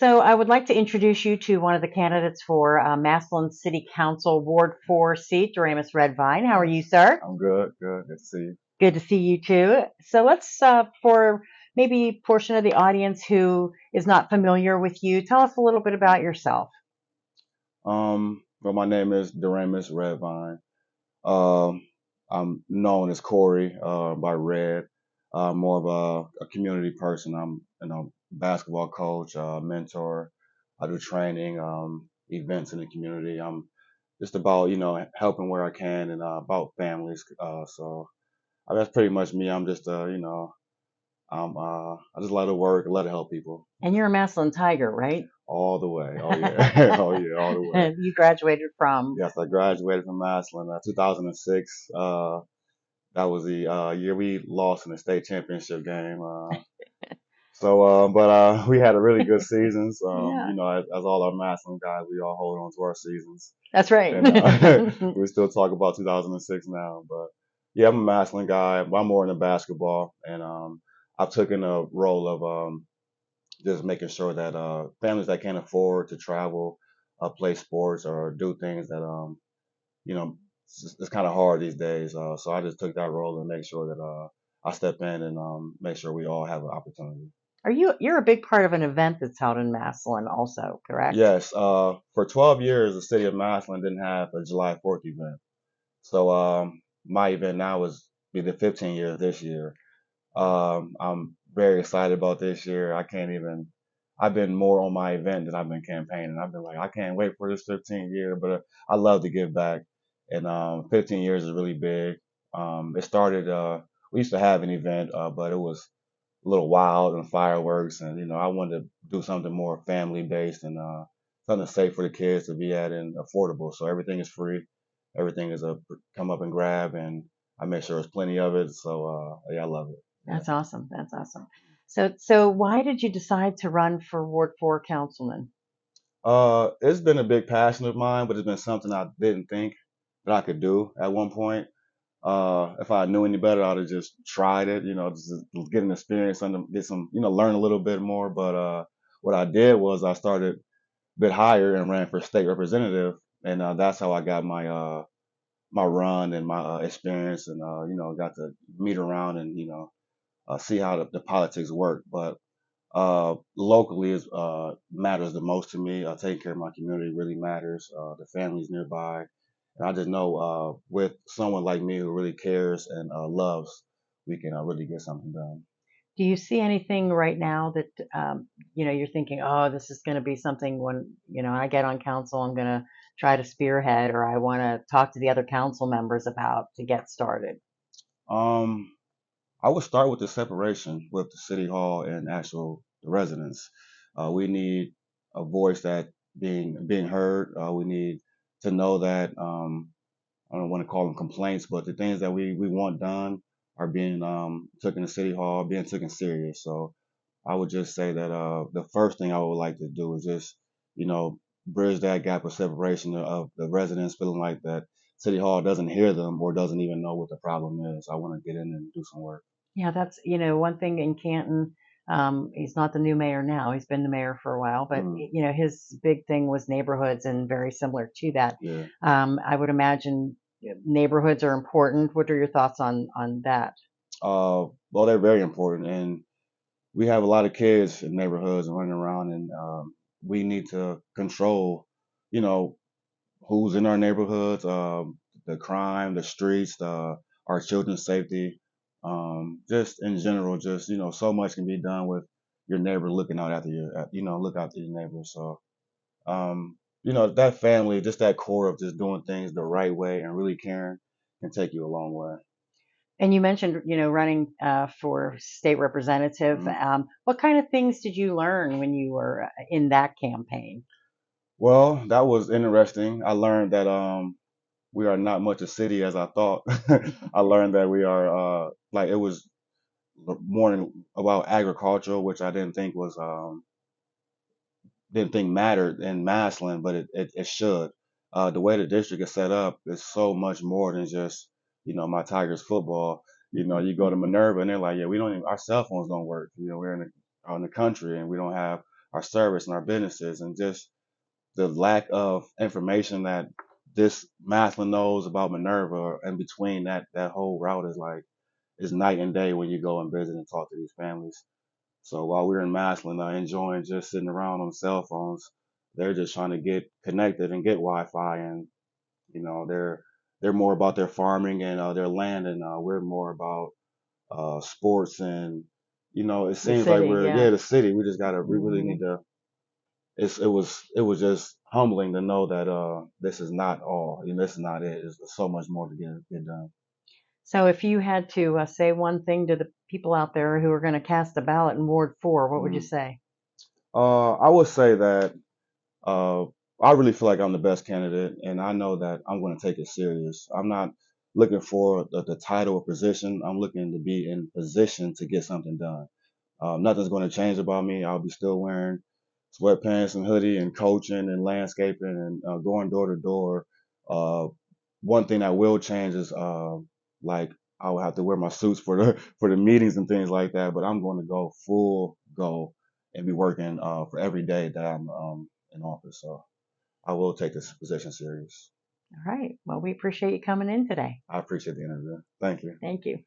So I would like to introduce you to one of the candidates for Massillon City Council Ward 4 seat, Doremus Redvine. How are you, sir? I'm good, good. Good to see you. Good to see you too. So let's, for maybe a portion of the audience who is not familiar with you, tell us a little bit about yourself. Well, my name is Doremus Redvine. Um, I'm known as Corey, by Red. More of a community person. I'm, basketball coach, mentor. I do training, events in the community. I'm just about, helping where I can and, about families. So that's pretty much me. I'm just, I just love to work, love to help people. And you're a Massillon Tiger, right? All the way. Oh yeah. Oh yeah, all the way. You graduated from. Yes, I graduated from Massillon, 2006. That was the year we lost in the state championship game. But we had a really good season. Yeah, As all our Massillon guys, we all hold on to our seasons, that's right. and we still talk about 2006 now. But yeah, I'm a Massillon guy. I'm more into basketball, and I've taken a role of just making sure that families that can't afford to travel, play sports or do things that you know it's kind of hard these days. So I just took that role and make sure that I step in and make sure we all have an opportunity. You're a big part of an event that's held in Massillon also, correct? Yes, for 12 years, the city of Massillon didn't have a July 4th event. So my event now is be the 15 years this year. I'm very excited about this year. I can't even. I've been more on my event than I've been campaigning. I've been like, I can't wait for this 15 year, but I love to give back. And 15 years is really big. It started. We used to have an event, but it was a little wild and fireworks, and I wanted to do something more family based and something safe for the kids to be at and affordable. So everything is free. Everything is a come up and grab, and I make sure there's plenty of it. So yeah, I love it. Yeah. That's awesome. That's awesome. So why did you decide to run for Ward 4 councilman? It's been a big passion of mine, but it's been something I didn't think that I could do at one point. If I knew any better, I'd have just tried it, just to get an experience and get some, learn a little bit more. But what I did was I started a bit higher and ran for state representative, and that's how I got my run and my experience, and got to meet around and see how the politics work. But locally is matters the most to me. Taking care of my community really matters. The families nearby, and I just know with someone like me who really cares and loves, we can really get something done. Do you see anything right now that you're thinking, oh, this is going to be something when I get on council, I'm going to try to spearhead, or I want to talk to the other council members about to get started? Um, I would start with the separation with the city hall and actual the residents. We need a voice that being heard. We need to know that I don't want to call them complaints, but the things that we want done are being taken to city hall, being taken serious. So I would just say that the first thing I would like to do is just you know bridge that gap of separation of the residents feeling like that city hall doesn't hear them or doesn't even know what the problem is. I want to get in and do some work. Yeah, that's one thing in Canton. He's not the new mayor now. He's been the mayor for a while, but Mm, his big thing was neighborhoods, and very similar to that. yeah. I would imagine neighborhoods are important. What are your thoughts on that? Well, they're very important, and we have a lot of kids in neighborhoods and running around, and we need to control, you know, who's in our neighborhoods, the crime, the streets, our children's safety, just in general, just so much can be done with your neighbor looking out after you, look after your neighbor. So, that family, just that core of just doing things the right way and really caring can take you a long way. And you mentioned, running for state representative. Mhm. What kind of things did you learn when you were in that campaign? Well, that was interesting. I learned that we are not much a city as I thought. I learned that we are like it was more about agriculture, which I didn't think mattered in Massillon, but it should. The way the district is set up is so much more than just my Tigers football. You go to Minerva and they're like, yeah, we don't even, our cell phones don't work. We're in the country and we don't have our service and our businesses, and just the lack of information that this Massillon knows about Minerva in between that whole route is like is night and day when you go and visit and talk to these families. So while we're in Massillon, enjoying just sitting around on cell phones, they're just trying to get connected and get Wi-Fi, and they're more about their farming and their land, and we're more about sports, and it The seems like city, we're, yeah. yeah, the city. We really Hmm. need to. It was just humbling to know that this is not all. This is not it. There's so much more to get done. So if you had to say one thing to the people out there who are going to cast a ballot in Ward 4, what would you Mm. say? I would say that uh, I really feel like I'm the best candidate, and I know that I'm going to take it serious. I'm not looking for the title or position. I'm looking to be in position to get something done. Nothing's going to change about me. I'll be still wearing sweatpants and hoodie and coaching and landscaping and going door to door. Uh, One thing that will change is like I will have to wear my suits for the for the meetings and things like that. But I'm going to go full go and be working for every day that I'm in office. So I will take this position serious. All right. Well, we appreciate you coming in today. I appreciate the interview. Thank you. Thank you.